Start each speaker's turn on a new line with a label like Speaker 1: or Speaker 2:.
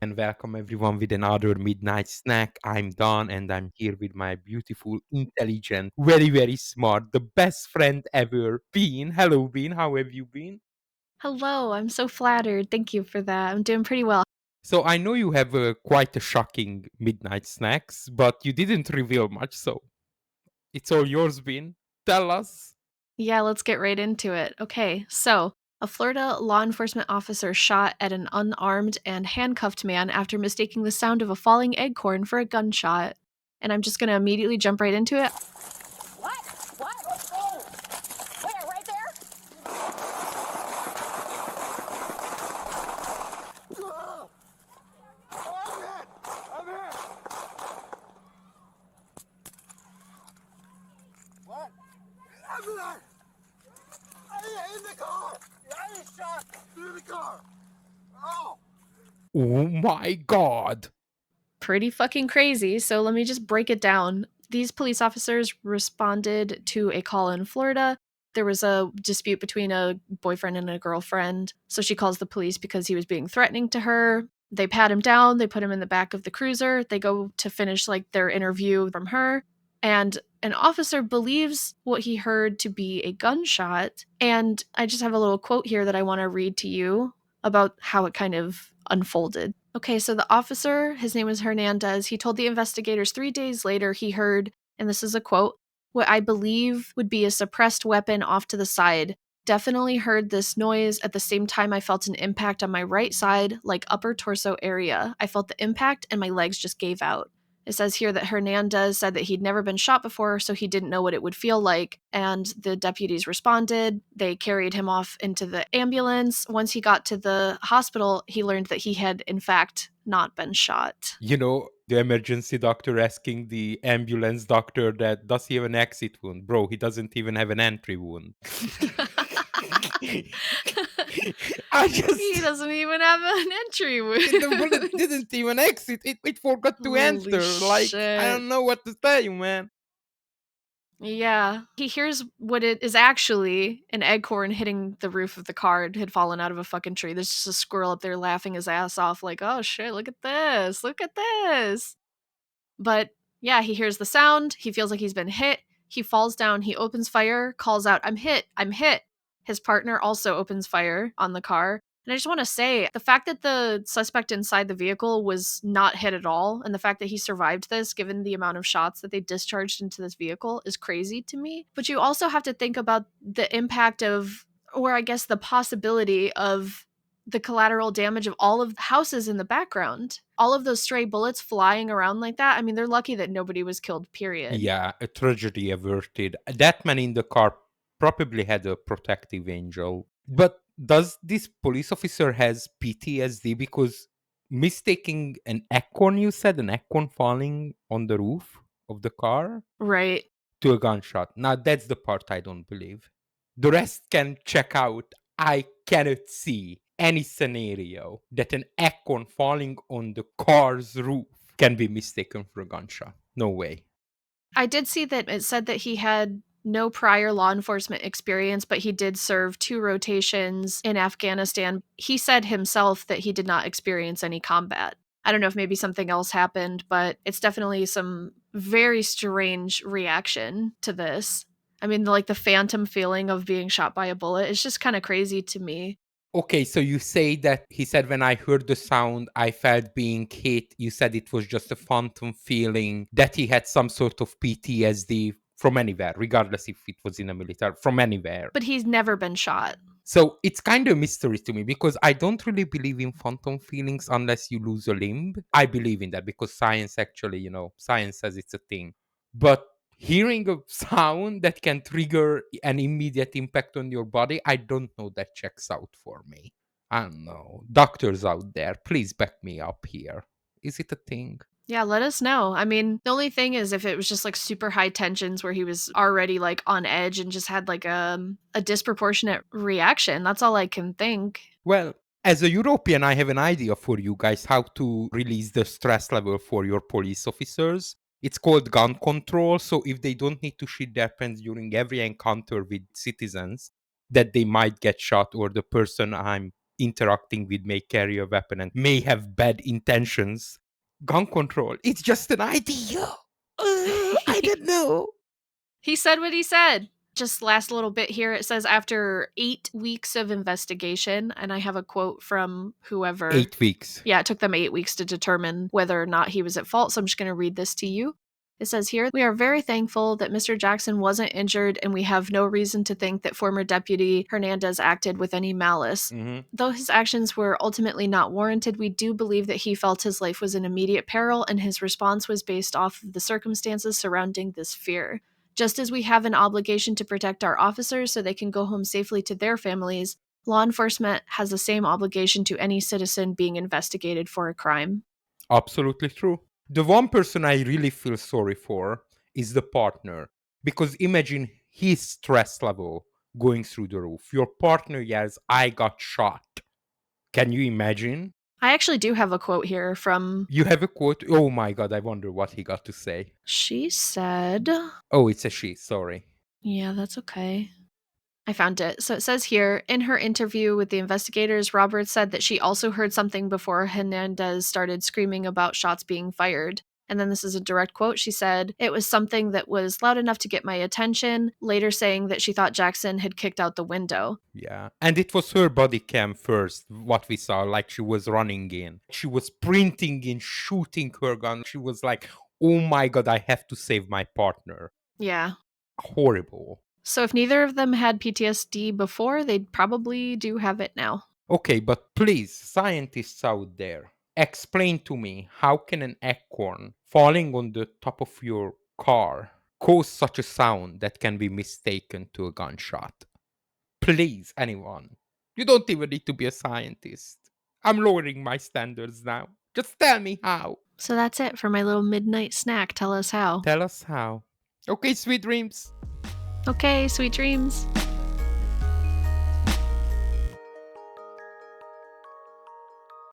Speaker 1: and welcome everyone with another midnight snack. I'm Don and I'm here with my beautiful, intelligent, very, very smart, the best friend ever, Bean. Hello, Bean. How have you been?
Speaker 2: Hello, I'm so flattered. Thank you for that. I'm doing pretty well.
Speaker 1: So I know you have quite a shocking midnight snacks, but you didn't reveal much, so it's all yours, Bean. Tell us.
Speaker 2: Yeah, let's get right into it. Okay, so a Florida law enforcement officer shot at an unarmed and handcuffed man after mistaking the sound of a falling acorn for a gunshot. And I'm just going to immediately jump right into it.
Speaker 3: What? What? Let's go. Where? Right there? Oh, I'm hit. I'm hit. What? Ambulance! In the car! I was shot through the car. Oh!
Speaker 1: Oh my god.
Speaker 2: Pretty fucking crazy, so let me just break it down. These police officers responded to a call in Florida. There was a dispute between a boyfriend and a girlfriend, so she calls the police because he was being threatening to her. They pat him down, they put him in the back of the cruiser, they go to finish like their interview from her, and an officer believes what he heard to be a gunshot. And I just have a little quote here that I want to read to you about how it kind of unfolded. Okay, so the officer, his name was Hernandez, he told the investigators 3 days later he heard, and this is a quote, what I believe would be a suppressed weapon off to the side. Definitely heard this noise. At the same time, I felt an impact on my right side, like upper torso area. I felt the impact and my legs just gave out. It says here that Hernandez said that he'd never been shot before, so he didn't know what it would feel like. And the deputies responded. They carried him off into the ambulance. Once he got to the hospital, he learned that he had, in fact, not been shot.
Speaker 1: You know, the emergency doctor asking the ambulance doctor that does he have an exit wound? Bro, he doesn't even have an entry wound. I
Speaker 2: He
Speaker 1: just
Speaker 2: doesn't even have an entry
Speaker 1: the bullet
Speaker 2: wound.
Speaker 1: didn't even exit. It forgot to
Speaker 2: Holy
Speaker 1: enter. Like I
Speaker 2: shit.
Speaker 1: don't know what to tell you, man.
Speaker 2: Yeah. He hears what it is actually an acorn hitting the roof of the car. It had fallen out of a fucking tree. There's just a squirrel up there laughing his ass off, like, oh shit, look at this. Look at this. But yeah, he hears the sound. He feels like he's been hit. He falls down. He opens fire, calls out, I'm hit. I'm hit. His partner also opens fire on the car. And I just want to say the fact that the suspect inside the vehicle was not hit at all, and the fact that he survived this, given the amount of shots that they discharged into this vehicle, is crazy to me. But you also have to think about the impact of, or I guess the possibility of, the collateral damage of all of the houses in the background. All of those stray bullets flying around like that. I mean, they're lucky that nobody was killed, period.
Speaker 1: Yeah, a tragedy averted. That man in the car probably had a protective angel. But does this police officer has PTSD because mistaking an acorn, you said an acorn falling on the roof of the car
Speaker 2: Right.
Speaker 1: to a gunshot. Now that's the part I don't believe. The rest can check out. I cannot see any scenario that an acorn falling on the car's roof can be mistaken for a gunshot. No way.
Speaker 2: I did see that it said that he had no prior law enforcement experience, but he did serve 2 rotations in Afghanistan. He said himself that he did not experience any combat. I don't know if maybe something else happened, but it's definitely some very strange reaction to this. I mean, like the phantom feeling of being shot by a bullet is just kind of crazy to me.
Speaker 1: Okay, so you say that he said when I heard the sound, I felt being hit. You said it was just a phantom feeling, that he had some sort of PTSD from anywhere, regardless if it was in a military, from anywhere.
Speaker 2: But he's never been shot.
Speaker 1: So it's kind of a mystery to me because I don't really believe in phantom feelings unless you lose a limb. I believe in that because science actually, science says it's a thing. But hearing a sound that can trigger an immediate impact on your body, I don't know that checks out for me. I don't know. Doctors out there, please back me up here. Is it a thing?
Speaker 2: Yeah, let us know. I mean, the only thing is if it was just like super high tensions where he was already like on edge and just had like a disproportionate reaction. That's all I can think.
Speaker 1: Well, as a European, I have an idea for you guys how to release the stress level for your police officers. It's called gun control. So if they don't need to shit their pants during every encounter with citizens, that they might get shot or the person I'm interacting with may carry a weapon and may have bad intentions. Gun control, it's just an idea. I don't know.
Speaker 2: He said what he said. Just last little bit here. It says after 8 weeks of investigation, and I have a quote from whoever.
Speaker 1: 8 weeks.
Speaker 2: Yeah, it took them 8 weeks to determine whether or not he was at fault. So I'm just going to read this to you. It says here, we are very thankful that Mr. Jackson wasn't injured, and we have no reason to think that former Deputy Hernandez acted with any malice. Though his actions were ultimately not warranted, we do believe that he felt his life was in immediate peril, and his response was based off of the circumstances surrounding this fear. Just as we have an obligation to protect our officers so they can go home safely to their families, law enforcement has the same obligation to any citizen being investigated for a crime.
Speaker 1: Absolutely true. The one person I really feel sorry for is the partner. Because imagine his stress level going through the roof. Your partner yells, I got shot. Can you imagine?
Speaker 2: I actually do have a quote here from.
Speaker 1: You have a quote? Oh my god, I wonder what he got to say.
Speaker 2: She said.
Speaker 1: Oh, it's a she, sorry.
Speaker 2: Yeah, that's okay. I found it. So it says here, in her interview with the investigators, Roberts said that she also heard something before Hernandez started screaming about shots being fired. And then this is a direct quote. She said, it was something that was loud enough to get my attention, later saying that she thought Jackson had kicked out the window.
Speaker 1: Yeah. And it was her body cam first, what we saw, like she was running in. She was sprinting in, shooting her gun. She was like, oh my god, I have to save my partner.
Speaker 2: Yeah.
Speaker 1: Horrible.
Speaker 2: So if neither of them had PTSD before, they probably do have it now.
Speaker 1: Okay, but please, scientists out there, explain to me how can an acorn falling on the top of your car cause such a sound that can be mistaken to a gunshot? Please, anyone. You don't even need to be a scientist. I'm lowering my standards now. Just tell me how.
Speaker 2: So that's it for my little midnight snack. Tell us how.
Speaker 1: Tell us how. Okay, sweet dreams.
Speaker 2: Okay, sweet dreams.